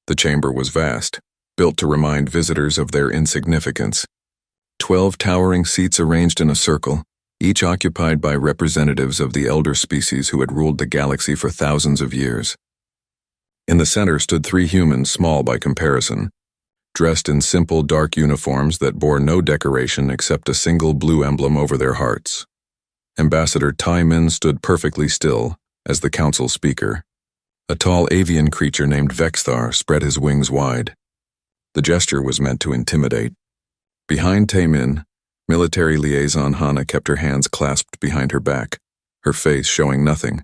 The chamber was vast, built to remind visitors of their insignificance. 12 towering seats arranged in a circle, each occupied by representatives of the elder species who had ruled the galaxy for thousands of years. In the center stood 3 humans, small by comparison, dressed in simple dark uniforms that bore no decoration except a single blue emblem over their hearts. Ambassador Taimin stood perfectly still as the council speaker. A tall avian creature named Vexthar spread his wings wide. The gesture was meant to intimidate. Behind Taimin, military liaison Hana kept her hands clasped behind her back, her face showing nothing.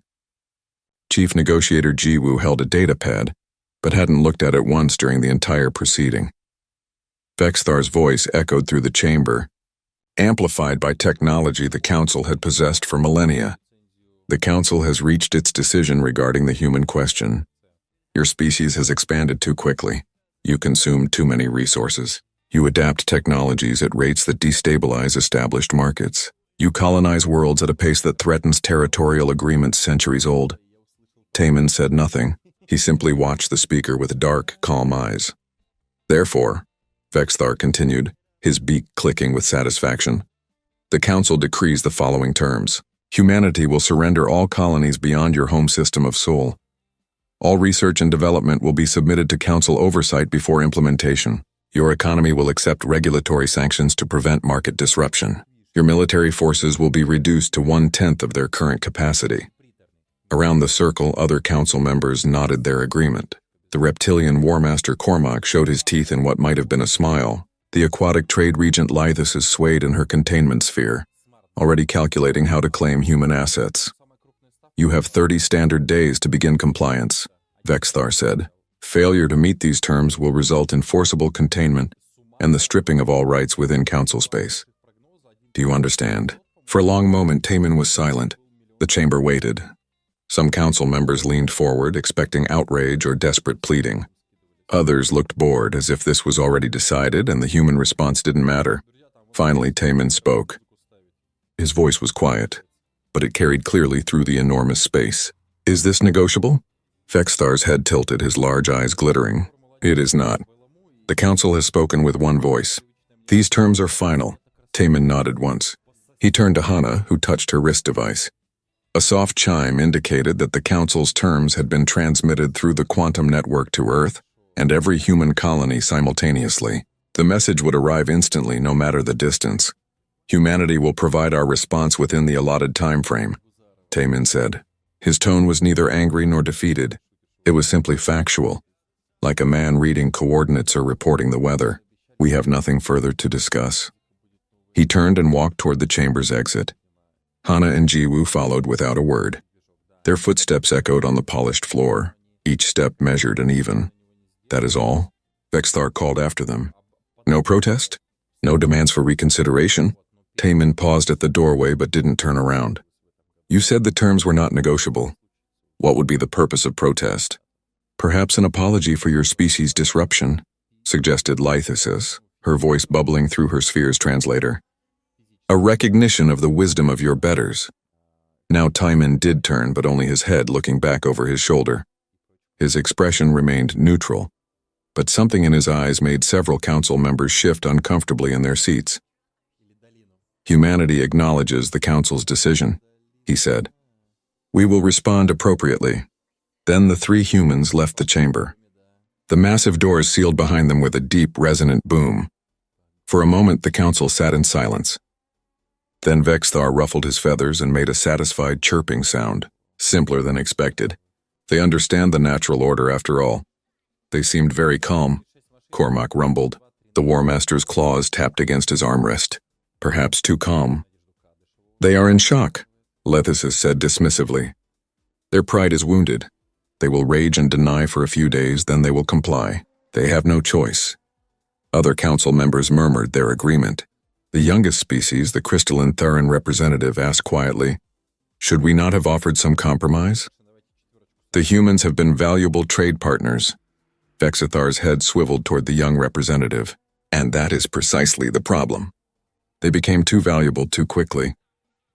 Chief negotiator Jiwoo held a data pad, but hadn't looked at it once during the entire proceeding. Vexthar's voice echoed through the chamber, amplified by technology the Council had possessed for millennia. The Council has reached its decision regarding the human question. Your species has expanded too quickly. You consume too many resources. You adapt technologies at rates that destabilize established markets. You colonize worlds at a pace that threatens territorial agreements centuries old. Taimin said nothing. He simply watched the speaker with dark, calm eyes. Therefore, Vexthar continued, his beak clicking with satisfaction, the Council decrees the following terms. Humanity will surrender all colonies beyond your home system of Sol. All research and development will be submitted to Council oversight before implementation. Your economy will accept regulatory sanctions to prevent market disruption. Your military forces will be reduced to 1/10 of their current capacity. Around the circle, other Council members nodded their agreement. The reptilian War Master Cormac showed his teeth in what might have been a smile. The aquatic trade regent Lythis swayed in her containment sphere, already calculating how to claim human assets. You have 30 standard days to begin compliance, Vexthar said. Failure to meet these terms will result in forcible containment and the stripping of all rights within Council space. Do you understand? For a long moment, Taimin was silent. The chamber waited. Some Council members leaned forward, expecting outrage or desperate pleading. Others looked bored, as if this was already decided and the human response didn't matter. Finally, Taimin spoke. His voice was quiet, but it carried clearly through the enormous space. Is this negotiable? Vexthar's head tilted, his large eyes glittering. It is not. The Council has spoken with one voice. These terms are final. Taimin nodded once. He turned to Hana, who touched her wrist device. A soft chime indicated that the Council's terms had been transmitted through the quantum network to Earth and every human colony simultaneously. The message would arrive instantly, no matter the distance. Humanity will provide our response within the allotted time frame, Taimin said. His tone was neither angry nor defeated. It was simply factual, like a man reading coordinates or reporting the weather. We have nothing further to discuss. He turned and walked toward the chamber's exit. Hana and Jiwoo followed without a word. Their footsteps echoed on the polished floor, each step measured and even. That is all? Vexthar called after them. No protest? No demands for reconsideration? Taimin paused at the doorway but didn't turn around. You said the terms were not negotiable. What would be the purpose of protest? Perhaps an apology for your species' disruption, suggested Lythis, her voice bubbling through her sphere's translator. A recognition of the wisdom of your betters. Now Taimin did turn, but only his head looking back over his shoulder. His expression remained neutral, but something in his eyes made several Council members shift uncomfortably in their seats. Humanity acknowledges the Council's decision, he said. We will respond appropriately. Then the 3 humans left the chamber. The massive doors sealed behind them with a deep, resonant boom. For a moment, the Council sat in silence. Then Vexthar ruffled his feathers and made a satisfied chirping sound, simpler than expected. They understand the natural order after all. They seemed very calm, Cormac rumbled. The War Master's claws tapped against his armrest. Perhaps too calm. They are in shock, Lythis said dismissively. Their pride is wounded. They will rage and deny for a few days, then they will comply. They have no choice. Other Council members murmured their agreement. The youngest species, the crystalline Theran representative, asked quietly, should we not have offered some compromise? The humans have been valuable trade partners. Vexithar's head swiveled toward the young representative. And that is precisely the problem. They became too valuable too quickly.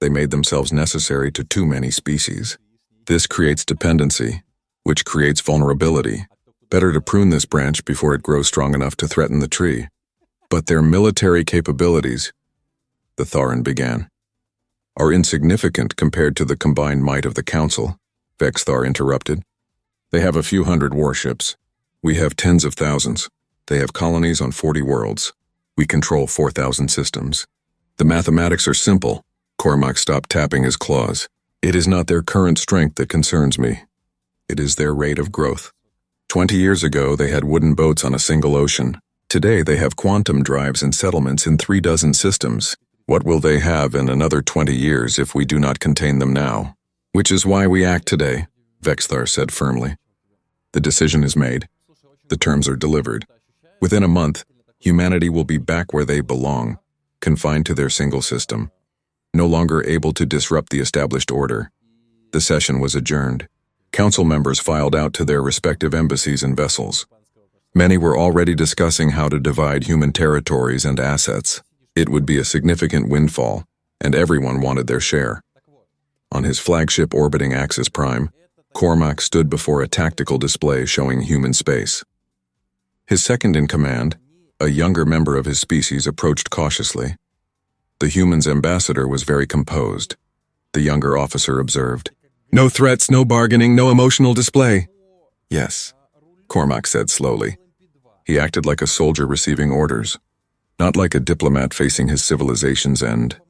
They made themselves necessary to too many species. This creates dependency, which creates vulnerability. Better to prune this branch before it grows strong enough to threaten the tree. But their military capabilities, the Tharan began, are insignificant compared to the combined might of the Council, Vexthar interrupted. They have a few hundred warships. We have tens of thousands. They have colonies on 40 worlds. We control 4,000 systems. The mathematics are simple. Cormac stopped tapping his claws. It is not their current strength that concerns me. It is their rate of growth. 20 years ago, they had wooden boats on a single ocean. Today, they have quantum drives and settlements in 36 systems. What will they have in another 20 years if we do not contain them now? Which is why we act today, Vexthar said firmly. The decision is made. The terms are delivered. Within a month, humanity will be back where they belong, confined to their single system, no longer able to disrupt the established order. The session was adjourned. Council members filed out to their respective embassies and vessels. Many were already discussing how to divide human territories and assets. It would be a significant windfall, and everyone wanted their share. On his flagship orbiting Axis Prime, Cormac stood before a tactical display showing human space. His second-in-command, a younger member of his species, approached cautiously. The human's ambassador was very composed. The younger officer observed. "No threats, no bargaining, no emotional display." "Yes," Cormac said slowly. He acted like a soldier receiving orders, not like a diplomat facing his civilization's end.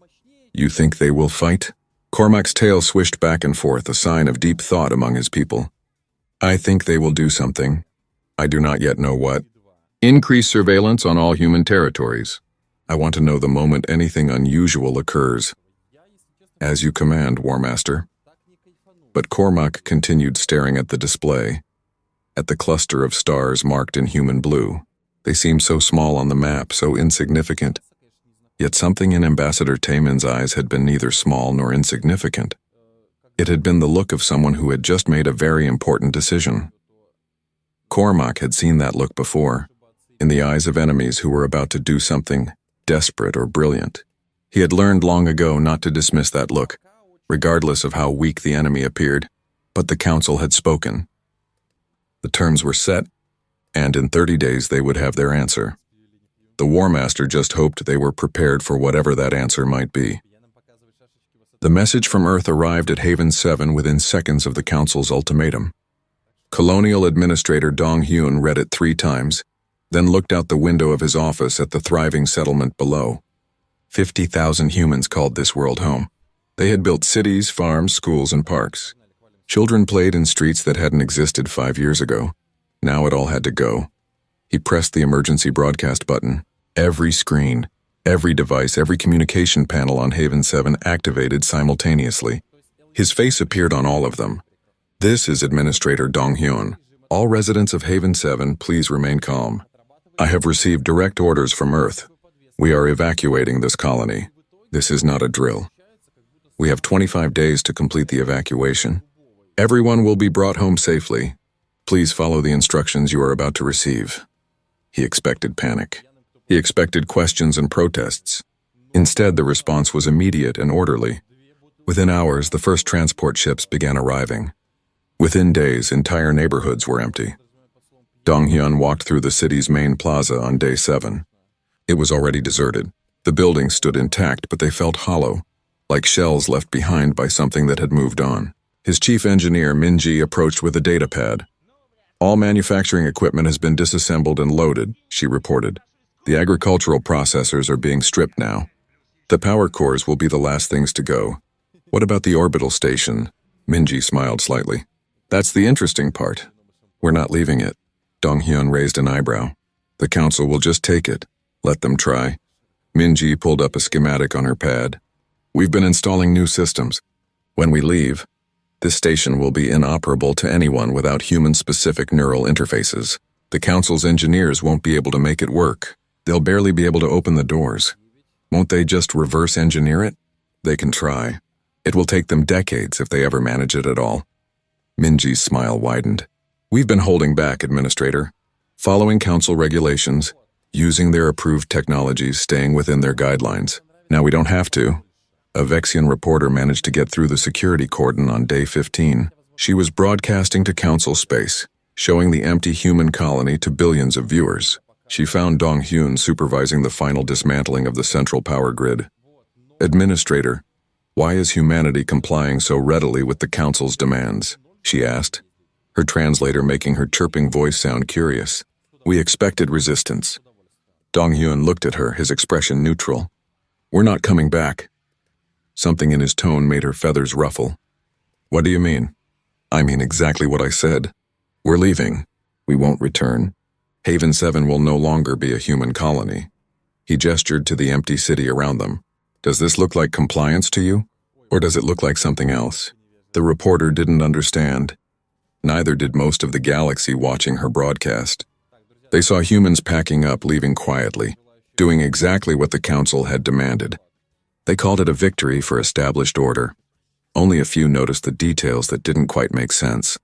"You think they will fight?" Cormac's tail swished back and forth, a sign of deep thought among his people. "I think they will do something. I do not yet know what. Increase surveillance on all human territories. I want to know the moment anything unusual occurs." "As you command, War Master." But Cormac continued staring at the display, at the cluster of stars marked in human blue. They seemed so small on the map, so insignificant. Yet something in Ambassador Tayman's eyes had been neither small nor insignificant. It had been the look of someone who had just made a very important decision. Cormac had seen that look before, in the eyes of enemies who were about to do something desperate or brilliant. He had learned long ago not to dismiss that look, regardless of how weak the enemy appeared, but the Council had spoken. The terms were set, and in 30 days they would have their answer. The War Master just hoped they were prepared for whatever that answer might be. The message from Earth arrived at Haven 7 within seconds of the Council's ultimatum. Colonial Administrator Dong Hyun read it 3 times, then looked out the window of his office at the thriving settlement below. 50,000 humans called this world home. They had built cities, farms, schools, and parks. Children played in streets that hadn't existed 5 years ago. Now it all had to go. He pressed the emergency broadcast button. Every screen, every device, every communication panel on Haven 7 activated simultaneously. His face appeared on all of them. "This is Administrator Dong Hyun. All residents of Haven 7, please remain calm. I have received direct orders from Earth. We are evacuating this colony. This is not a drill. We have 25 days to complete the evacuation. Everyone will be brought home safely. Please follow the instructions you are about to receive." He expected panic. He expected questions and protests. Instead, the response was immediate and orderly. Within hours, the first transport ships began arriving. Within days, entire neighborhoods were empty. Dong Hyun walked through the city's main plaza on day 7. It was already deserted. The buildings stood intact, but they felt hollow, like shells left behind by something that had moved on. His chief engineer, Minji, approached with a data pad. "All manufacturing equipment has been disassembled and loaded," she reported. "The agricultural processors are being stripped now. The power cores will be the last things to go." "What about the orbital station?" Minji smiled slightly. "That's the interesting part. We're not leaving it." Dong Hyun raised an eyebrow. "The Council will just take it. Let them try." Minji pulled up a schematic on her pad. "We've been installing new systems. When we leave, this station will be inoperable to anyone without human-specific neural interfaces. The Council's engineers won't be able to make it work. They'll barely be able to open the doors. Won't they just reverse engineer it? They can try. It will take them decades if they ever manage it at all." Minji's smile widened. "We've been holding back, Administrator. Following Council regulations, using their approved technologies, staying within their guidelines. Now we don't have to." A Vexian reporter managed to get through the security cordon on day 15. She was broadcasting to Council space. showing the empty human colony to billions of viewers. She found Dong-hyun supervising the final dismantling of the central power grid. "Administrator, why is humanity complying so readily with the Council's demands?" she asked, her translator making her chirping voice sound curious. "We expected resistance." Dong-hyun looked at her, his expression neutral. "We're not coming back." Something in his tone made her feathers ruffle. "What do you mean?" "I mean exactly what I said. We're leaving. We won't return. Haven 7 will no longer be a human colony." He gestured to the empty city around them. "Does this look like compliance to you? Or does it look like something else?" The reporter didn't understand. Neither did most of the galaxy watching her broadcast. They saw humans packing up, leaving quietly, doing exactly what the Council had demanded. They called it a victory for established order. Only a few noticed the details that didn't quite make sense.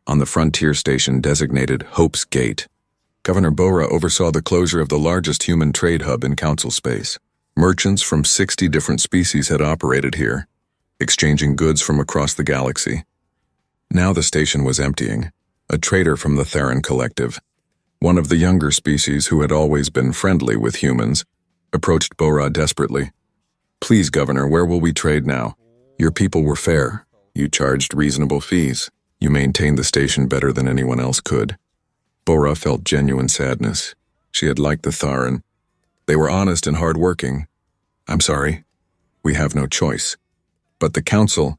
On the frontier station designated Hope's Gate, Governor Bora oversaw the closure of the largest human trade hub in Council space. Merchants from 60 different species had operated here, exchanging goods from across the galaxy. Now the station was emptying. A trader from the Theron Collective, one of the younger species who had always been friendly with humans, approached Bora desperately. "Please, Governor, where will we trade now? Your people were fair. You charged reasonable fees. You maintained the station better than anyone else could." Bora felt genuine sadness. She had liked the Theron. They were honest and hard-working. "I'm sorry. We have no choice. But the Council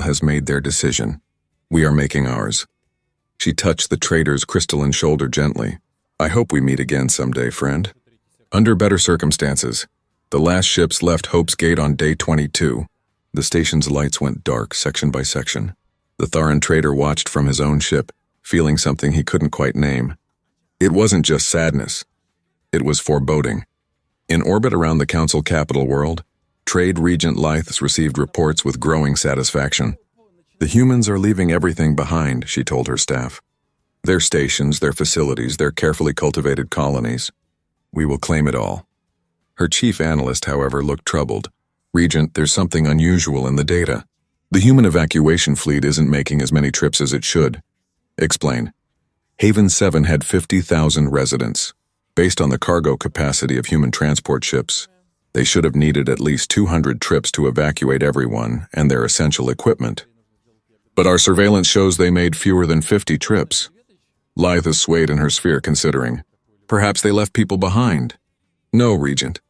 has made their decision. We are making ours." She touched the trader's crystalline shoulder gently. "I hope we meet again someday, friend. Under better circumstances." The last ships left Hope's Gate on day 22. The station's lights went dark section by section. The Theron trader watched from his own ship, feeling something he couldn't quite name. It wasn't just sadness. It was foreboding. In orbit around the Council capital world, Trade Regent Lyths received reports with growing satisfaction. "The humans are leaving everything behind," she told her staff. "Their stations, their facilities, their carefully cultivated colonies. We will claim it all." Her chief analyst, however, looked troubled. "Regent, there's something unusual in the data. The human evacuation fleet isn't making as many trips as it should." "Explain." "Haven 7 had 50,000 residents. Based on the cargo capacity of human transport ships, they should have needed at least 200 trips to evacuate everyone and their essential equipment. But our surveillance shows they made fewer than 50 trips." Lythis swayed in her sphere, considering. "Perhaps they left people behind." "No, Regent.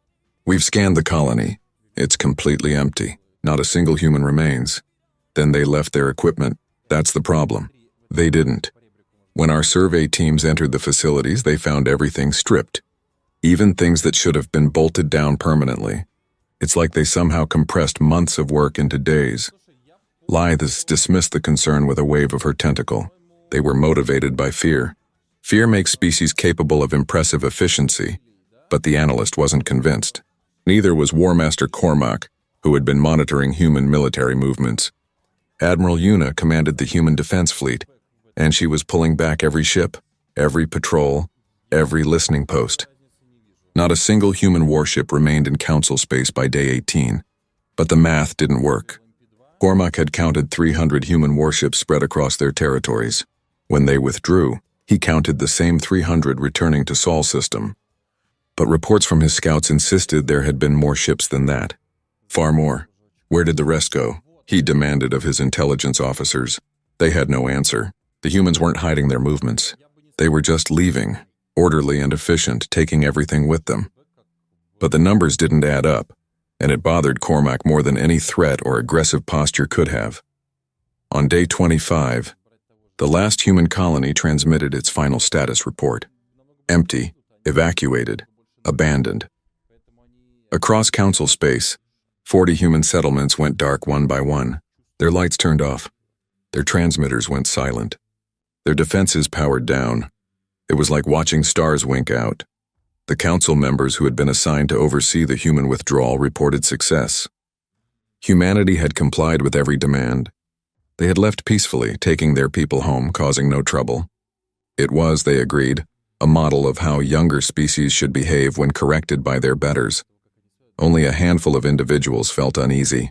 We've scanned the colony. It's completely empty. Not a single human remains. Then they left their equipment. That's the problem. They didn't. When our survey teams entered the facilities, they found everything stripped. Even things that should have been bolted down permanently. It's like they somehow compressed months of work into days." Lythis dismissed the concern with a wave of her tentacle. They were motivated by fear. Fear makes species capable of impressive efficiency, but the analyst wasn't convinced. Neither was War Master Cormac, who had been monitoring human military movements. Admiral Yuna commanded the human defense fleet, and she was pulling back every ship, every patrol, every listening post. Not a single human warship remained in Council space by day 18, but the math didn't work. Cormac had counted 300 human warships spread across their territories. When they withdrew, he counted the same 300 returning to Sol system. But reports from his scouts insisted there had been more ships than that. Far more. Where did the rest go? He demanded of his intelligence officers. They had no answer. The humans weren't hiding their movements. They were just leaving, orderly and efficient, taking everything with them. But the numbers didn't add up, and it bothered Cormac more than any threat or aggressive posture could have. On day 25, the last human colony transmitted its final status report. Empty, evacuated, abandoned. Across Council space, 40 human settlements went dark one by one. Their lights turned off. Their transmitters went silent. Their defenses powered down. It was like watching stars wink out. The Council members who had been assigned to oversee the human withdrawal reported success. Humanity had complied with every demand. They had left peacefully, taking their people home, causing no trouble. It was, they agreed, a model of how younger species should behave when corrected by their betters. Only a handful of individuals felt uneasy.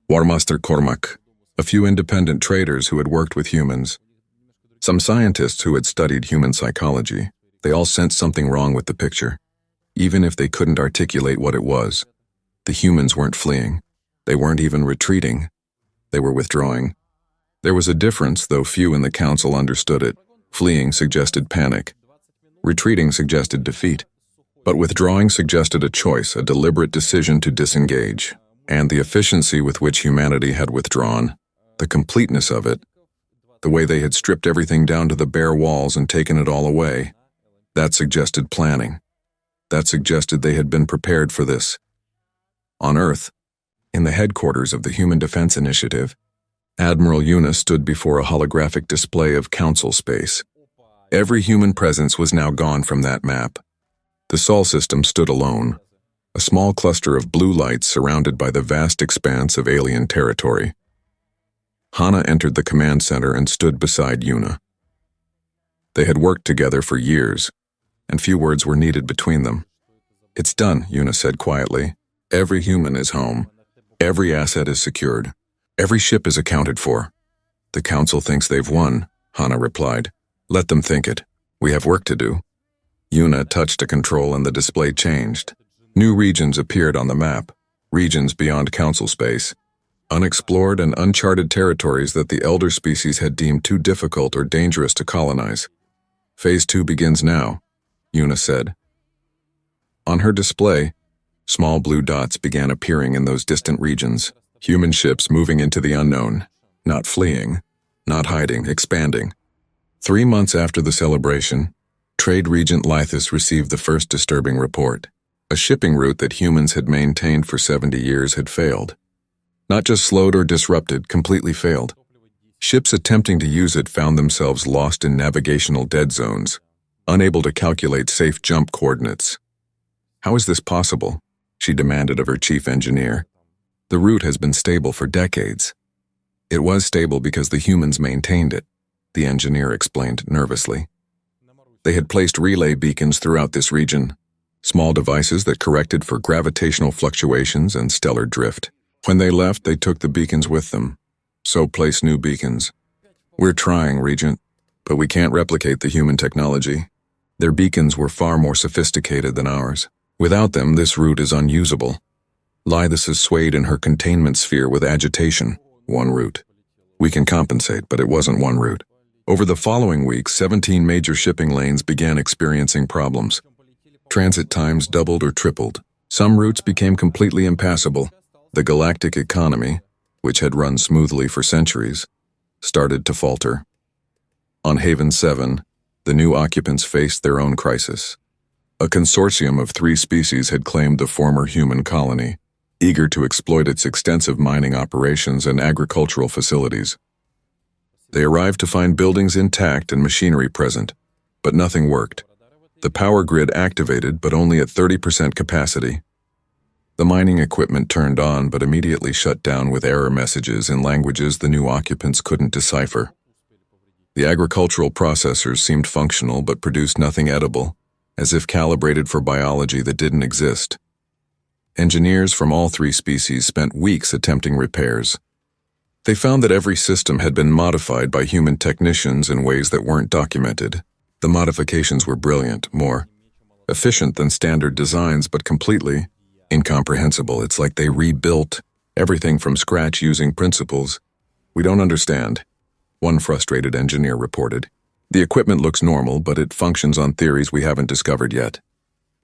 War Master Cormac, a few independent traders who had worked with humans, Some scientists who had studied human psychology, they all sensed something wrong with the picture. Even if they couldn't articulate what it was, the humans weren't fleeing. They weren't even retreating. They were withdrawing. There was a difference, though few in the council understood it. Fleeing suggested panic. Retreating suggested defeat. But withdrawing suggested a choice, a deliberate decision to disengage. And the efficiency with which humanity had withdrawn, the completeness of it, the way they had stripped everything down to the bare walls and taken it all away, that suggested planning. That suggested they had been prepared for this. On Earth, in the headquarters of the Human Defense Initiative, Admiral Una stood before a holographic display of council space. Every human presence was now gone from that map. The Sol system stood alone, a small cluster of blue lights surrounded by the vast expanse of alien territory. Hana entered the command center and stood beside Una. They had worked together for years, and few words were needed between them. "It's done," Una said quietly. "Every human is home. Every asset is secured. Every ship is accounted for." "The council thinks they've won," Hana replied. "Let them think it. We have work to do." Una touched a control and the display changed. New regions appeared on the map, regions beyond council space, unexplored and uncharted territories that the elder species had deemed too difficult or dangerous to colonize. "Phase 2 begins now," Una said. On her display, small blue dots began appearing in those distant regions, human ships moving into the unknown, not fleeing, not hiding, expanding. 3 months after the celebration, Trade Regent Lythis received the first disturbing report. A shipping route that humans had maintained for 70 years had failed. Not just slowed or disrupted, completely failed. Ships attempting to use it found themselves lost in navigational dead zones, unable to calculate safe jump coordinates. "How is this possible?" she demanded of her chief engineer. "The route has been stable for decades." "It was stable because the humans maintained it," the engineer explained nervously. They had placed relay beacons throughout this region, small devices that corrected for gravitational fluctuations and stellar drift. When they left, they took the beacons with them. So place new beacons. "We're trying, Regent, but we can't replicate the human technology. Their beacons were far more sophisticated than ours. Without them, this route is unusable." Lythis swayed in her containment sphere with agitation. "One route. We can compensate, but it wasn't one route." Over the following weeks, 17 major shipping lanes began experiencing problems. Transit times doubled or tripled. Some routes became completely impassable. The galactic economy, which had run smoothly for centuries, started to falter. On Haven 7, the new occupants faced their own crisis. A consortium of 3 species had claimed the former human colony, eager to exploit its extensive mining operations and agricultural facilities. They arrived to find buildings intact and machinery present, but nothing worked. The power grid activated, but only at 30% capacity. The mining equipment turned on, but immediately shut down with error messages in languages the new occupants couldn't decipher. The agricultural processors seemed functional but produced nothing edible, as if calibrated for biology that didn't exist. Engineers from all 3 species spent weeks attempting repairs. They found that every system had been modified by human technicians in ways that weren't documented. The modifications were brilliant, more efficient than standard designs, but completely incomprehensible. It's like they rebuilt everything from scratch using principles we don't understand, one frustrated engineer reported. "The equipment looks normal, but it functions on theories we haven't discovered yet."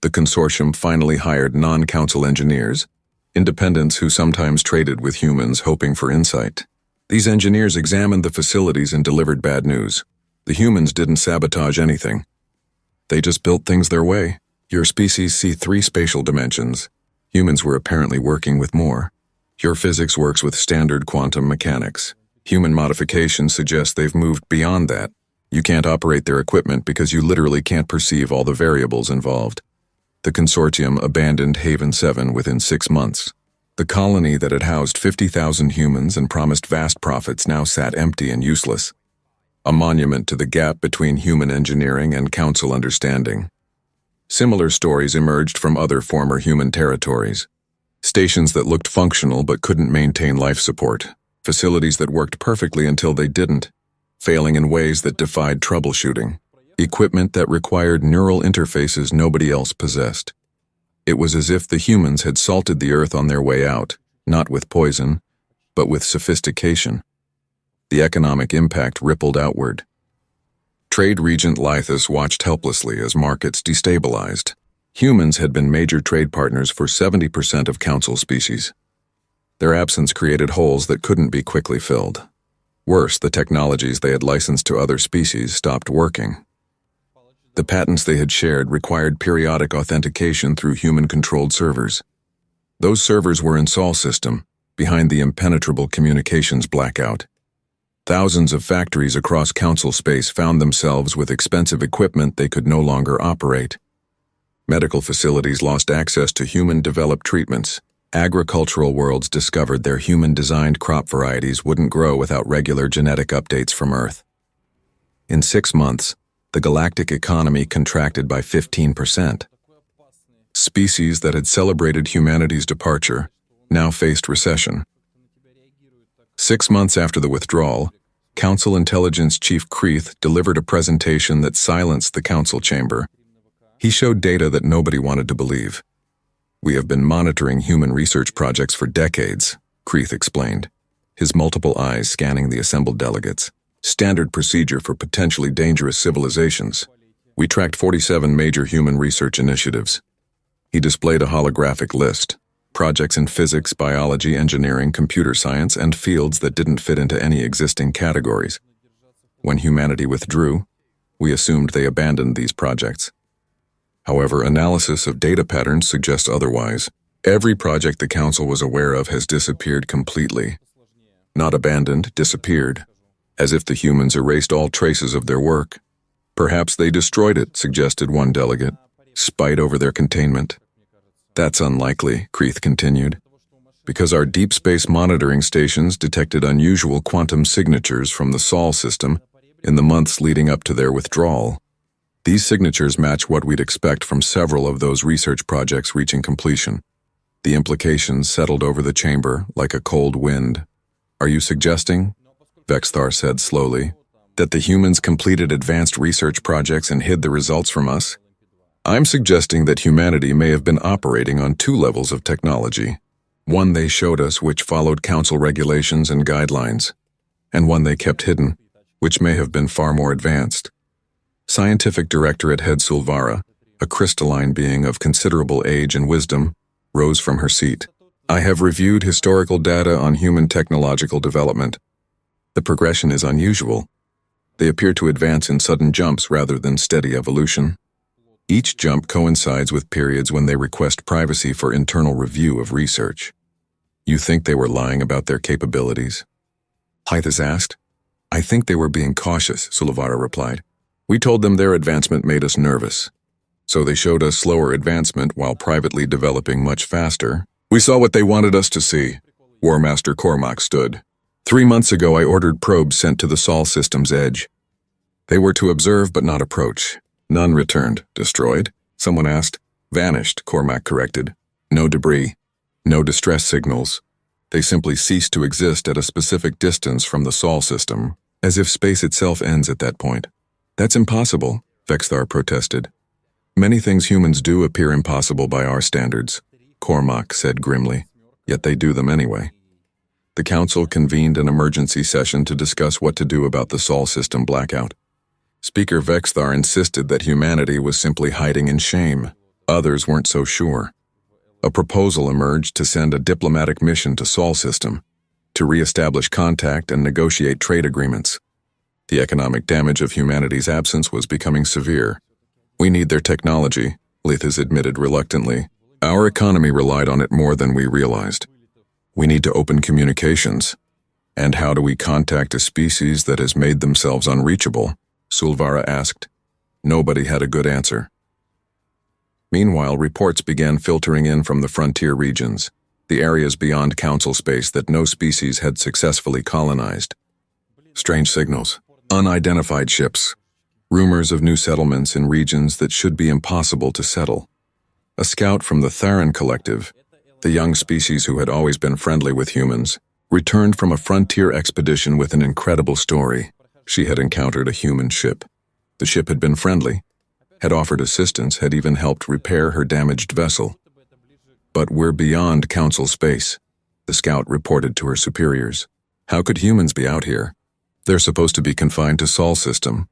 The consortium finally hired non-council engineers, independents who sometimes traded with humans hoping for insight. These engineers examined the facilities and delivered bad news. The humans didn't sabotage anything. They just built things their way. "Your species see 3 spatial dimensions. Humans were apparently working with more. Your physics works with standard quantum mechanics. Human modifications suggest they've moved beyond that. You can't operate their equipment because you literally can't perceive all the variables involved." The consortium abandoned Haven 7 within 6 months. The colony that had housed 50,000 humans and promised vast profits now sat empty and useless, a monument to the gap between human engineering and council understanding. Similar stories emerged from other former human territories. Stations that looked functional but couldn't maintain life support. Facilities that worked perfectly until they didn't. failing in ways that defied troubleshooting, equipment that required neural interfaces nobody else possessed. It was as if the humans had salted the earth on their way out, not with poison, but with sophistication. The economic impact rippled outward. Trade regent Lythus watched helplessly as markets destabilized. Humans had been major trade partners for 70% of council species. Their absence created holes that couldn't be quickly filled. Worse, the technologies they had licensed to other species stopped working. The patents they had shared required periodic authentication through human-controlled servers. Those servers were in Sol system, behind the impenetrable communications blackout. Thousands of factories across council space found themselves with expensive equipment they could no longer operate. Medical facilities lost access to human-developed treatments. Agricultural worlds discovered their human-designed crop varieties wouldn't grow without regular genetic updates from Earth. In 6 months, the galactic economy contracted by 15%. Species that had celebrated humanity's departure now faced recession. 6 months after the withdrawal, Council Intelligence Chief Kreeth delivered a presentation that silenced the council chamber. He showed data that nobody wanted to believe. "We have been monitoring human research projects for decades," Kreeth explained, his multiple eyes scanning the assembled delegates. "Standard procedure for potentially dangerous civilizations. We tracked 47 major human research initiatives." He displayed a holographic list, projects in physics, biology, engineering, computer science, and fields that didn't fit into any existing categories. When humanity withdrew, we assumed they abandoned these projects. However, analysis of data patterns suggests otherwise. Every project the Council was aware of has disappeared completely. Not abandoned, disappeared, as if the humans erased all traces of their work. "Perhaps they destroyed it," suggested one delegate, "spite over their containment." "That's unlikely," Kreeth continued, "because our deep space monitoring stations detected unusual quantum signatures from the Sol system in the months leading up to their withdrawal. These signatures match what we'd expect from several of those research projects reaching completion." The implications settled over the chamber like a cold wind. "Are you suggesting," Vexthar said slowly, "that the humans completed advanced research projects and hid the results from us?" "I'm suggesting that humanity may have been operating on 2 levels of technology. One they showed us which followed council regulations and guidelines, and one they kept hidden, which may have been far more advanced." Scientific Directorate Head Sulvara, a crystalline being of considerable age and wisdom, rose from her seat. "I have reviewed historical data on human technological development. The progression is unusual. They appear to advance in sudden jumps rather than steady evolution. Each jump coincides with periods when they request privacy for internal review of research." "You think they were lying about their capabilities?" Lythus asked. "I think they were being cautious," Sulvara replied. "We told them their advancement made us nervous. So they showed us slower advancement while privately developing much faster. We saw what they wanted us to see." War Master Cormac stood. 3 months ago I ordered probes sent to the Sol system's edge. They were to observe but not approach. None returned. "Destroyed?" someone asked. "Vanished," Cormac corrected. "No debris. No distress signals. They simply ceased to exist at a specific distance from the Sol system, as if space itself ends at that point." "That's impossible," Vexthar protested. "Many things humans do appear impossible by our standards," Cormac said grimly, "yet they do them anyway." The council convened an emergency session to discuss what to do about the Sol system blackout. Speaker Vexthar insisted that humanity was simply hiding in shame. Others weren't so sure. A proposal emerged to send a diplomatic mission to Sol system, to re-establish contact and negotiate trade agreements. The economic damage of humanity's absence was becoming severe. "We need their technology," Lythus admitted reluctantly. "Our economy relied on it more than we realized. We need to open communications. And how do we contact a species that has made themselves unreachable?" Sulvara asked. Nobody had a good answer. Meanwhile, reports began filtering in from the frontier regions, the areas beyond council space that no species had successfully colonized. Strange signals, unidentified ships, rumors of new settlements in regions that should be impossible to settle. A scout from the Tharan Collective, the young species who had always been friendly with humans, returned from a frontier expedition with an incredible story. she had encountered a human ship. The ship had been friendly, had offered assistance, had even helped repair her damaged vessel. But we're beyond Council space, the scout reported to her superiors. How could humans be out here? They're supposed to be confined to Sol system.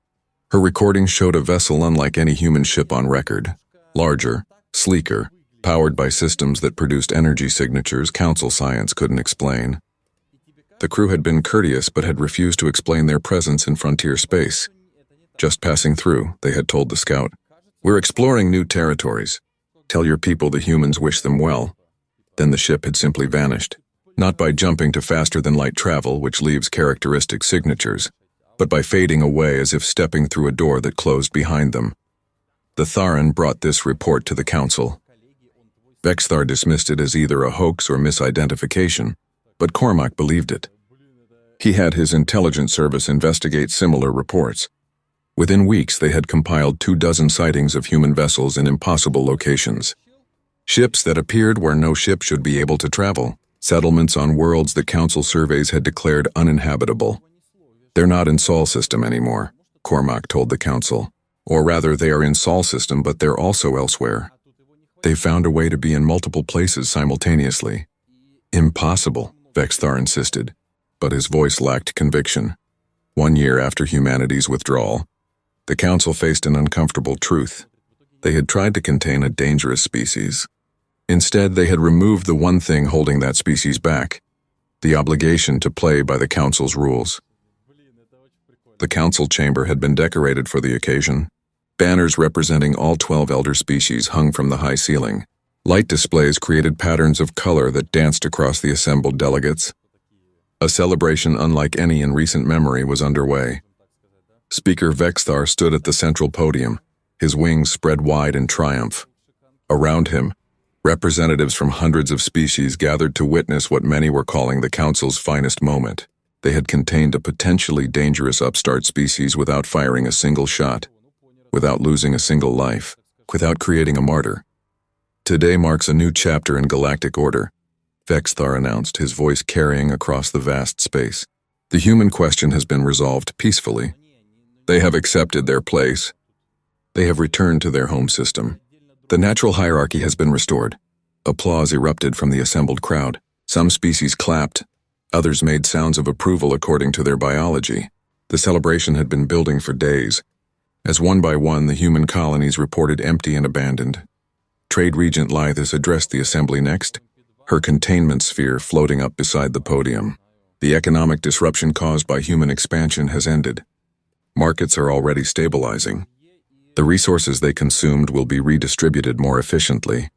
Her recording showed a vessel unlike any human ship on record. Larger, sleeker, powered by systems that produced energy signatures Council science couldn't explain. The crew had been courteous but had refused to explain their presence in frontier space. Just passing through, they had told the scout. We're exploring new territories. Tell your people the humans wish them well. Then the ship had simply vanished. Not by jumping to faster-than-light travel, which leaves characteristic signatures, but by fading away as if stepping through a door that closed behind them. The Tharan brought this report to the Council. Vexthar dismissed it as either a hoax or misidentification, but Cormac believed it. He had his intelligence service investigate similar reports. Within weeks, they had compiled 24 sightings of human vessels in impossible locations. Ships that appeared where no ship should be able to travel. Settlements on worlds the Council surveys had declared uninhabitable. They're not in Sol system anymore, Cormac told the Council. Or rather, they are in Sol system, but they're also elsewhere. They found a way to be in multiple places simultaneously. Impossible, Vexthar insisted, but his voice lacked conviction. 1 year after humanity's withdrawal, the Council faced an uncomfortable truth. They had tried to contain a dangerous species. Instead, they had removed the one thing holding that species back, the obligation to play by the Council's rules. The Council chamber had been decorated for the occasion. Banners representing all 12 elder species hung from the high ceiling. Light displays created patterns of color that danced across the assembled delegates. A celebration unlike any in recent memory was underway. Speaker Vexthar stood at the central podium, his wings spread wide in triumph. Around him, representatives from hundreds of species gathered to witness what many were calling the Council's finest moment. They had contained a potentially dangerous upstart species without firing a single shot, without losing a single life, without creating a martyr. Today marks a new chapter in galactic order, Vexthar announced, his voice carrying across the vast space. The human question has been resolved peacefully. They have accepted their place. They have returned to their home system. The natural hierarchy has been restored. Applause erupted from the assembled crowd. Some species clapped. Others made sounds of approval according to their biology. The celebration had been building for days. As one by one, the human colonies reported empty and abandoned. Trade Regent Lythis addressed the assembly next, her containment sphere floating up beside the podium. The economic disruption caused by human expansion has ended. Markets are already stabilizing. The resources they consumed will be redistributed more efficiently.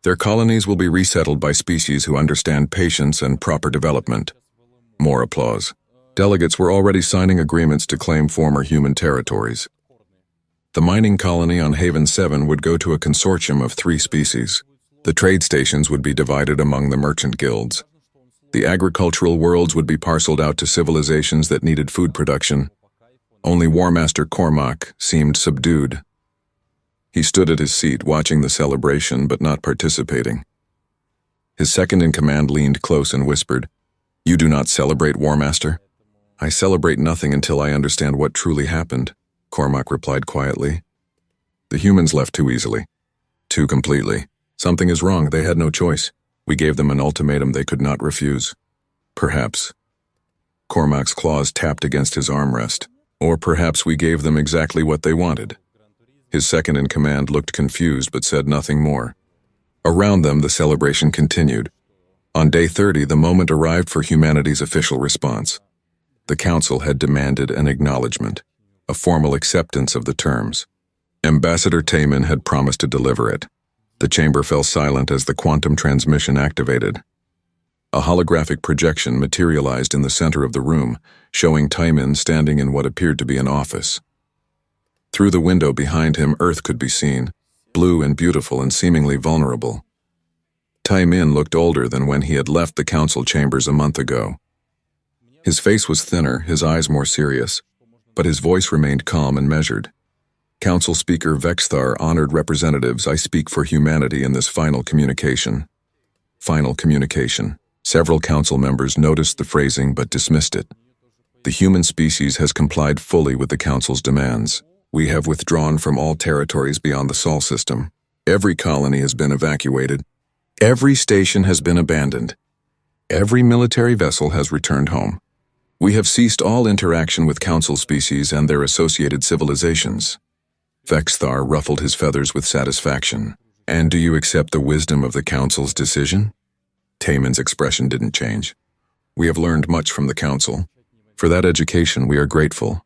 Their colonies will be resettled by species who understand patience and proper development. More applause. Delegates were already signing agreements to claim former human territories. The mining colony on Haven 7 would go to a consortium of 3 species. The trade stations would be divided among the merchant guilds. The agricultural worlds would be parceled out to civilizations that needed food production. Only War Master Cormac seemed subdued. He stood at his seat watching the celebration but not participating. His second-in-command leaned close and whispered, "You do not celebrate, War Master?" "I celebrate nothing until I understand what truly happened," Cormac replied quietly. "The humans left too easily. Too completely. Something is wrong. They had no choice. We gave them an ultimatum they could not refuse." "Perhaps." Cormac's claws tapped against his armrest. "Or perhaps we gave them exactly what they wanted." His second-in-command looked confused but said nothing more. Around them, the celebration continued. On day 30, the moment arrived for humanity's official response. The Council had demanded an acknowledgement, a formal acceptance of the terms. Ambassador Taman had promised to deliver it. The chamber fell silent as the quantum transmission activated. A holographic projection materialized in the center of the room, showing Taman standing in what appeared to be an office. Through the window behind him, Earth could be seen, blue and beautiful and seemingly vulnerable. Taman looked older than when he had left the Council chambers a month ago. His face was thinner, his eyes more serious, but his voice remained calm and measured. Council Speaker Vexthar honored representatives. I speak for humanity in this final communication. Final communication. Several council members noticed the phrasing but dismissed it. The human species has complied fully with the Council's demands. We have withdrawn from all territories beyond the Sol system. Every colony has been evacuated. Every station has been abandoned. Every military vessel has returned home. We have ceased all interaction with Council species and their associated civilizations. Vexthar ruffled his feathers with satisfaction. And do you accept the wisdom of the Council's decision? Taemin's expression didn't change. We have learned much from the Council. For that education, we are grateful.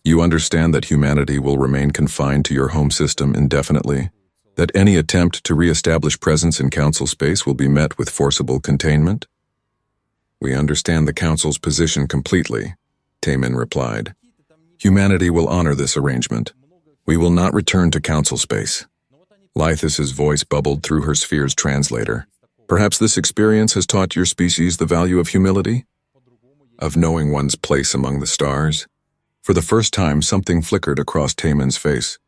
You understand that humanity will remain confined to your home system indefinitely? That any attempt to re-establish presence in Council space will be met with forcible containment? We understand the Council's position completely, Taemin replied. Humanity will honor this arrangement. We will not return to Council space. Lythis' voice bubbled through her sphere's translator. Perhaps this experience has taught your species the value of humility? Of knowing one's place among the stars? For the first time, something flickered across Taemin's face.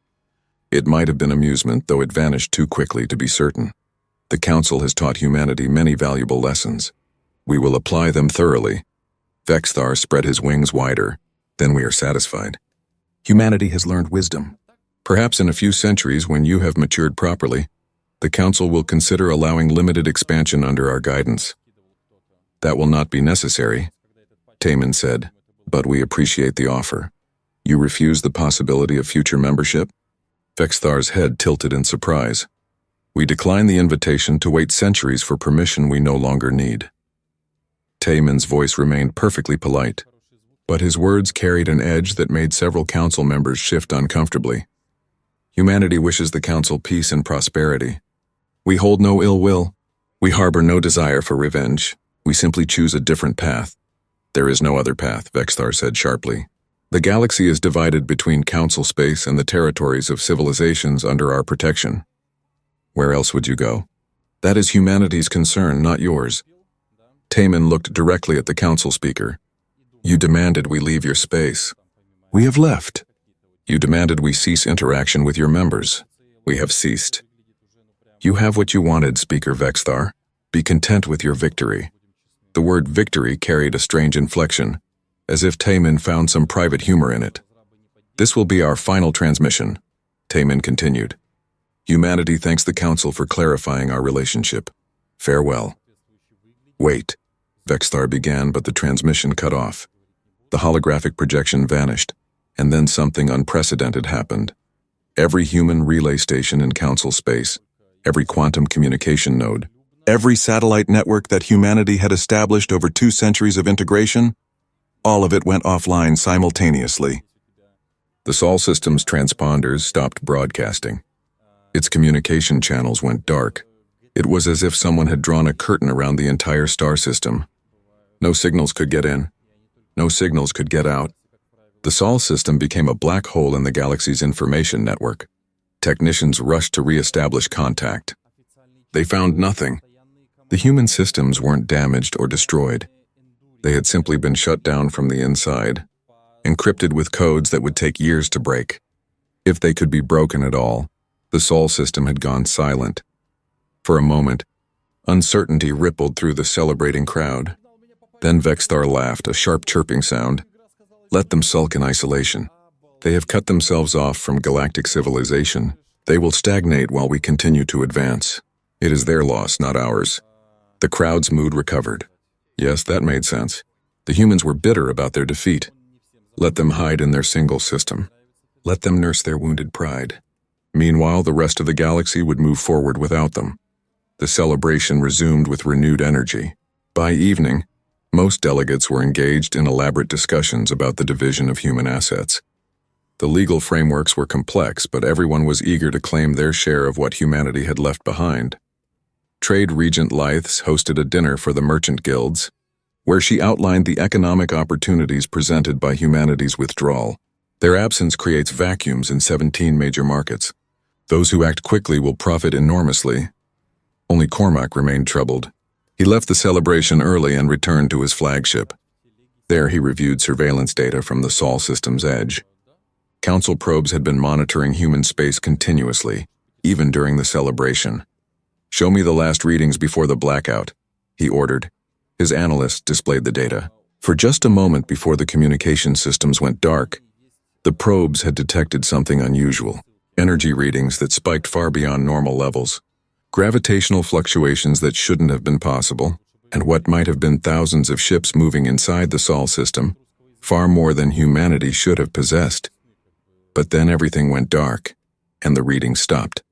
It might have been amusement, though it vanished too quickly to be certain. The Council has taught humanity many valuable lessons. We will apply them thoroughly. Vexthar spread his wings wider. Then we are satisfied. Humanity has learned wisdom. Perhaps in a few centuries, when you have matured properly, the Council will consider allowing limited expansion under our guidance. That will not be necessary, Taemin said, but we appreciate the offer. You refuse the possibility of future membership? Vexthar's head tilted in surprise. We decline the invitation to wait centuries for permission we no longer need. Taemin's voice remained perfectly polite, but his words carried an edge that made several Council members shift uncomfortably. Humanity wishes the Council peace and prosperity. We hold no ill will. We harbor no desire for revenge. We simply choose a different path. There is no other path, Vexthar said sharply. The galaxy is divided between Council space and the territories of civilizations under our protection. Where else would you go? That is humanity's concern, not yours. Taemin looked directly at the Council speaker. You demanded we leave your space. We have left. You demanded we cease interaction with your members. We have ceased. You have what you wanted, Speaker Vexthar. Be content with your victory. The word victory carried a strange inflection, as if Taemin found some private humor in it. This will be our final transmission, Taemin continued. Humanity thanks the Council for clarifying our relationship. Farewell. Wait, Vexthar began, but the transmission cut off. The holographic projection vanished, and then something unprecedented happened. Every human relay station in Council space, every quantum communication node, every satellite network that humanity had established over 2 centuries of integration, all of it went offline simultaneously. The Sol system's transponders stopped broadcasting. Its communication channels went dark. It was as if someone had drawn a curtain around the entire star system. No signals could get in. No signals could get out. The Sol system became a black hole in the galaxy's information network. Technicians rushed to re-establish contact. They found nothing. The human systems weren't damaged or destroyed. They had simply been shut down from the inside, encrypted with codes that would take years to break. If they could be broken at all, the Sol system had gone silent. For a moment, uncertainty rippled through the celebrating crowd. Then Vexthar laughed, a sharp chirping sound. Let them sulk in isolation. They have cut themselves off from galactic civilization. They will stagnate while we continue to advance. It is their loss, not ours. The crowd's mood recovered. Yes, that made sense. The humans were bitter about their defeat. Let them hide in their single system. Let them nurse their wounded pride. Meanwhile, the rest of the galaxy would move forward without them. The celebration resumed with renewed energy. By evening, most delegates were engaged in elaborate discussions about the division of human assets. The legal frameworks were complex, but everyone was eager to claim their share of what humanity had left behind. Trade Regent Lythis hosted a dinner for the merchant guilds, where she outlined the economic opportunities presented by humanity's withdrawal. Their absence creates vacuums in 17 major markets. Those who act quickly will profit enormously. Only Cormac remained troubled. He left the celebration early and returned to his flagship. There he reviewed surveillance data from the Sol system's edge. Council probes had been monitoring human space continuously, even during the celebration. Show me the last readings before the blackout, he ordered. His analyst displayed the data. For just a moment before the communication systems went dark, the probes had detected something unusual. Energy readings that spiked far beyond normal levels. Gravitational fluctuations that shouldn't have been possible, and what might have been thousands of ships moving inside the Sol system, far more than humanity should have possessed. But then everything went dark, and the reading stopped.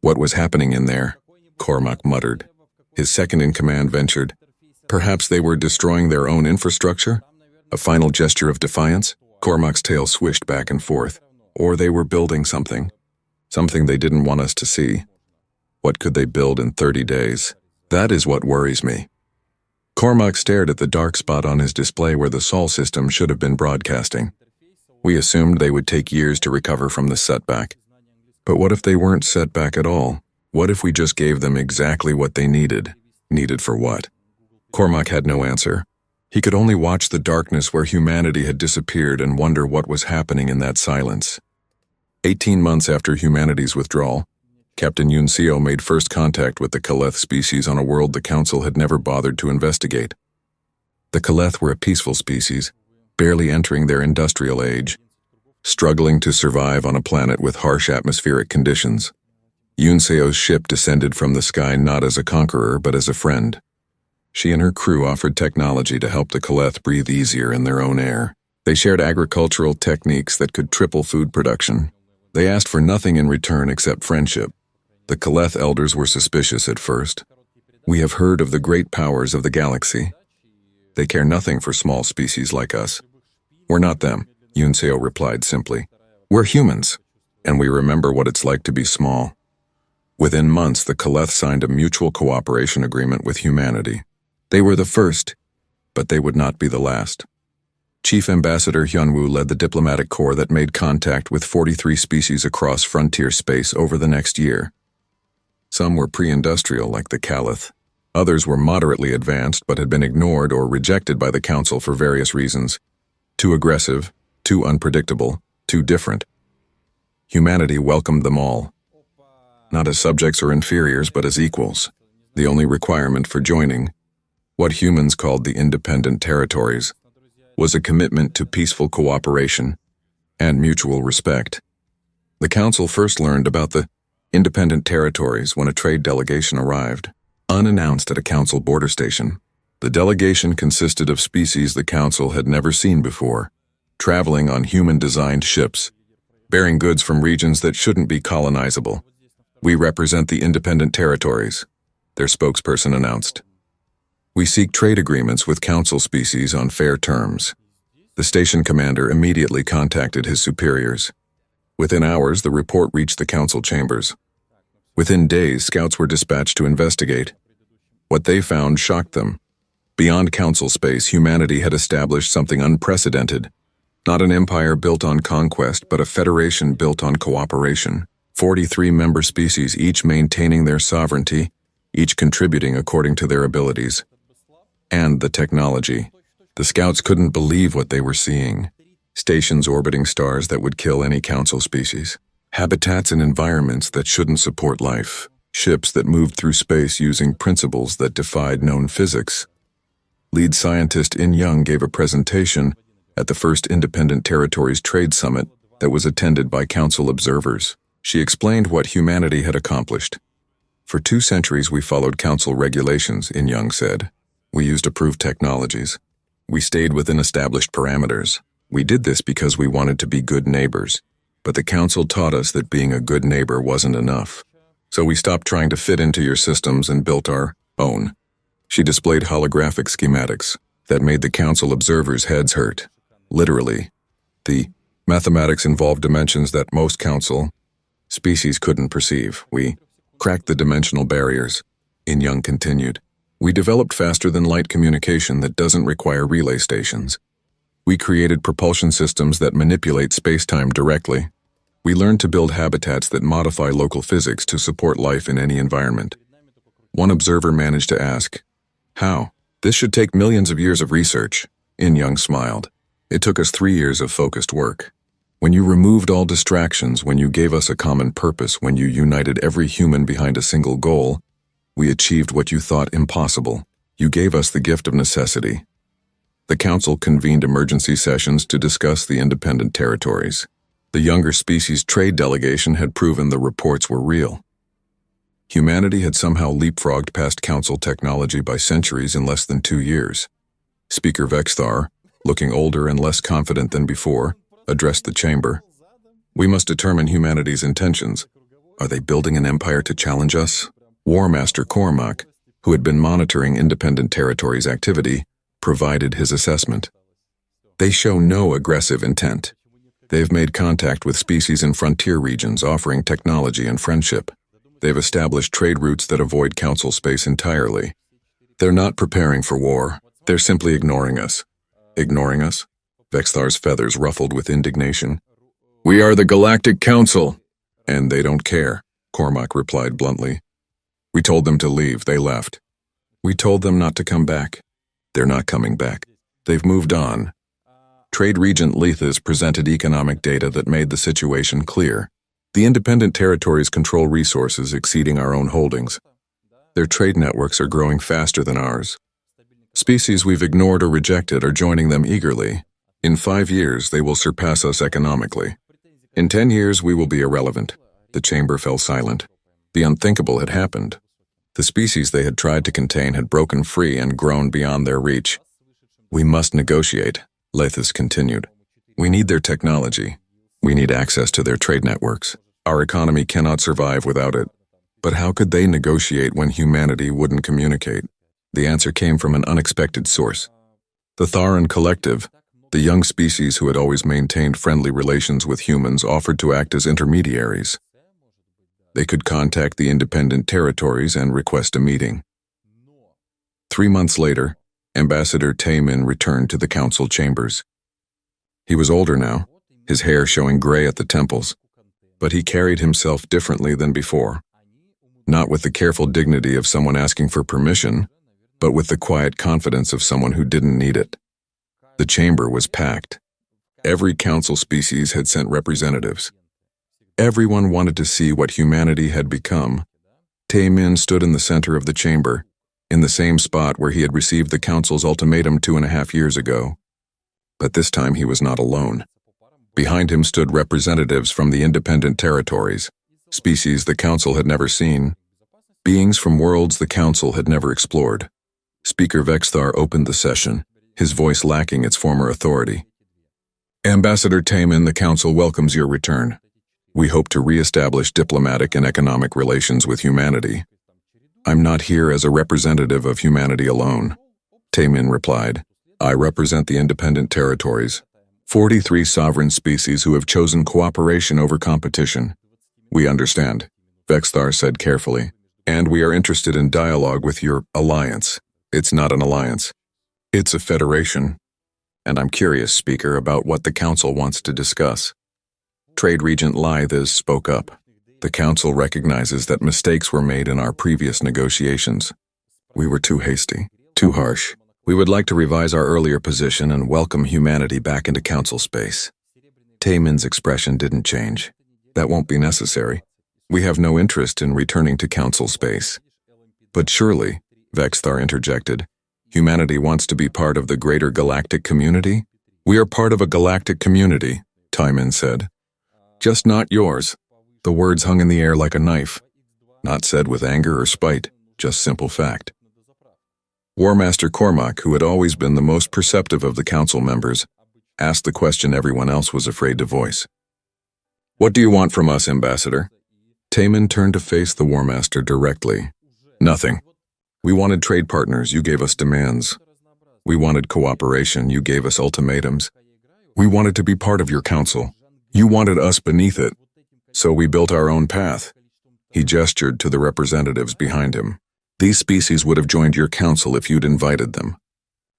What was happening in there? Cormac muttered. His second-in-command ventured. Perhaps they were destroying their own infrastructure? A final gesture of defiance? Cormac's tail swished back and forth. Or they were building something. Something they didn't want us to see. What could they build in 30 days? That is what worries me. Cormac stared at the dark spot on his display where the Sol system should have been broadcasting. We assumed they would take years to recover from the setback. But what if they weren't set back at all? What if we just gave them exactly what they needed? Needed for what? Cormac had no answer. He could only watch the darkness where humanity had disappeared and wonder what was happening in that silence. 18 months after humanity's withdrawal, Captain Yunseo made first contact with the Kaleth species on a world the Council had never bothered to investigate. The Kaleth were a peaceful species, barely entering their industrial age, struggling to survive on a planet with harsh atmospheric conditions. Yunseo's ship descended from the sky not as a conqueror but as a friend. She and her crew offered technology to help the Kaleth breathe easier in their own air. They shared agricultural techniques that could triple food production. They asked for nothing in return except friendship. The Kaleth elders were suspicious at first. We have heard of the great powers of the galaxy. They care nothing for small species like us. We're not them, Yunseo replied simply. We're humans, and we remember what it's like to be small. Within months, the Kaleth signed a mutual cooperation agreement with humanity. They were the first, but they would not be the last. Chief Ambassador Hyunwoo led the diplomatic corps that made contact with 43 species across frontier space over the next year. Some were pre-industrial, like the Kaleth. Others were moderately advanced but had been ignored or rejected by the Council for various reasons. Too aggressive, too unpredictable, too different. Humanity welcomed them all. Not as subjects or inferiors, but as equals. The only requirement for joining, what humans called the independent territories, was a commitment to peaceful cooperation and mutual respect. The Council first learned about the independent territories when a trade delegation arrived, unannounced at a Council border station. The delegation consisted of species the Council had never seen before, traveling on human-designed ships, bearing goods from regions that shouldn't be colonizable. We represent the independent territories, their spokesperson announced. We seek trade agreements with Council species on fair terms. The station commander immediately contacted his superiors. Within hours, the report reached the Council chambers. Within days, scouts were dispatched to investigate. What they found shocked them. Beyond Council space, humanity had established something unprecedented. Not an empire built on conquest, but a federation built on cooperation. 43 member species, each maintaining their sovereignty, each contributing according to their abilities. And the technology. The scouts couldn't believe what they were seeing. Stations orbiting stars that would kill any Council species. Habitats and environments that shouldn't support life. Ships that moved through space using principles that defied known physics. Lead scientist In Young gave a presentation at the first Independent Territories Trade Summit that was attended by Council observers. She explained what humanity had accomplished. For 2 centuries we followed Council regulations, In Young said. We used approved technologies. We stayed within established parameters. We did this because we wanted to be good neighbors. But the Council taught us that being a good neighbor wasn't enough. So we stopped trying to fit into your systems and built our own. She displayed holographic schematics that made the Council observers' heads hurt. Literally. The mathematics involved dimensions that most Council species couldn't perceive. We cracked the dimensional barriers. In Young continued. We developed faster-than-light communication that doesn't require relay stations. We created propulsion systems that manipulate space-time directly. We learned to build habitats that modify local physics to support life in any environment. One observer managed to ask, "How? This should take millions of years of research." In Young smiled. "It took us 3 years of focused work. When you removed all distractions, when you gave us a common purpose, when you united every human behind a single goal, we achieved what you thought impossible. You gave us the gift of necessity. The council convened emergency sessions to discuss the independent territories. The younger species trade delegation had proven the reports were real. Humanity had somehow leapfrogged past council technology by centuries in less than 2 years. Speaker Vexthar, looking older and less confident than before, addressed the chamber. We must determine humanity's intentions. Are they building an empire to challenge us? War Master Cormac, who had been monitoring independent territories' activity, provided his assessment. They show no aggressive intent. They've made contact with species in frontier regions offering technology and friendship. They've established trade routes that avoid council space entirely. They're not preparing for war. They're simply ignoring us. Ignoring us? Vexthar's feathers ruffled with indignation. We are the Galactic Council. And they don't care, Cormac replied bluntly. We told them to leave, they left. We told them not to come back. They're not coming back. They've moved on. Trade Regent Lethas presented economic data that made the situation clear. The independent territories control resources exceeding our own holdings. Their trade networks are growing faster than ours. Species we've ignored or rejected are joining them eagerly. In 5 years, they will surpass us economically. In 10 years, we will be irrelevant. The chamber fell silent. The unthinkable had happened. The species they had tried to contain had broken free and grown beyond their reach. We must negotiate, Lethas continued. We need their technology. We need access to their trade networks. Our economy cannot survive without it. But how could they negotiate when humanity wouldn't communicate? The answer came from an unexpected source. The Tharan Collective, the young species who had always maintained friendly relations with humans, offered to act as intermediaries. They could contact the independent territories and request a meeting. 3 months later, Ambassador Taemin returned to the council chambers. He was older now, his hair showing gray at the temples, but he carried himself differently than before. Not with the careful dignity of someone asking for permission, but with the quiet confidence of someone who didn't need it. The chamber was packed. Every council species had sent representatives. Everyone wanted to see what humanity had become. Taemin stood in the center of the chamber, in the same spot where he had received the council's ultimatum 2.5 years ago. But this time he was not alone. Behind him stood representatives from the independent territories, species the council had never seen, beings from worlds the council had never explored. Speaker Vexthar opened the session, his voice lacking its former authority. Ambassador Taemin, the council welcomes your return. We hope to re-establish diplomatic and economic relations with humanity. I'm not here as a representative of humanity alone, Taemin replied. I represent the independent territories, 43 sovereign species who have chosen cooperation over competition. We understand, Vexthar said carefully, and we are interested in dialogue with your alliance. It's not an alliance. It's a federation. And I'm curious, Speaker, about what the council wants to discuss. Trade Regent Lethas spoke up. The council recognizes that mistakes were made in our previous negotiations. We were too hasty, too harsh. We would like to revise our earlier position and welcome humanity back into council space. Taemin's expression didn't change. That won't be necessary. We have no interest in returning to council space. But surely, Vexthar interjected, humanity wants to be part of the greater galactic community? We are part of a galactic community, Taemin said. Just not yours. The words hung in the air like a knife. Not said with anger or spite, just simple fact. War Master Cormac, who had always been the most perceptive of the council members, asked the question everyone else was afraid to voice. What do you want from us, Ambassador? Taemin turned to face the War Master directly. Nothing. We wanted trade partners, you gave us demands. We wanted cooperation, you gave us ultimatums. We wanted to be part of your council. You wanted us beneath it. So we built our own path. He gestured to the representatives behind him. These species would have joined your council if you'd invited them.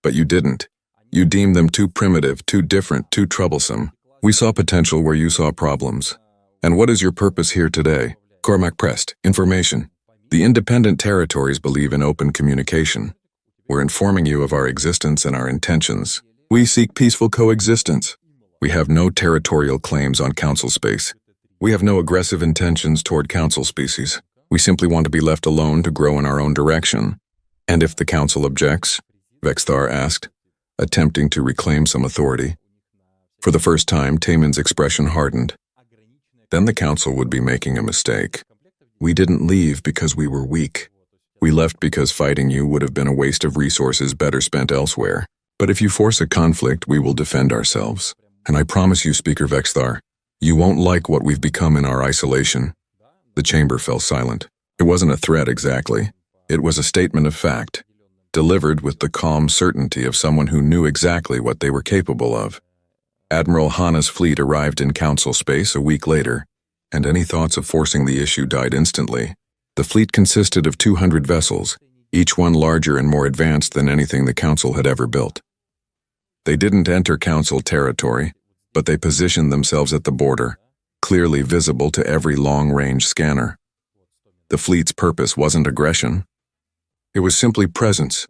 But you didn't. You deemed them too primitive, too different, too troublesome. We saw potential where you saw problems. And what is your purpose here today? Cormac pressed. Information. The independent territories believe in open communication. We're informing you of our existence and our intentions. We seek peaceful coexistence. We have no territorial claims on council space. We have no aggressive intentions toward council species. We simply want to be left alone to grow in our own direction. And if the council objects? Vexthar asked. attempting to reclaim some authority. For the first time, Taemin's expression hardened. Then the council would be making a mistake. We didn't leave because we were weak. We left because fighting you would have been a waste of resources better spent elsewhere. But if you force a conflict, we will defend ourselves. And I promise you, Speaker Vexthar, you won't like what we've become in our isolation. The chamber fell silent. It wasn't a threat exactly. It was a statement of fact, delivered with the calm certainty of someone who knew exactly what they were capable of. Admiral Hana's fleet arrived in council space a week later, and any thoughts of forcing the issue died instantly. The fleet consisted of 200 vessels, each one larger and more advanced than anything the council had ever built. They didn't enter council territory, but they positioned themselves at the border, clearly visible to every long-range scanner. The fleet's purpose wasn't aggression. It was simply presence,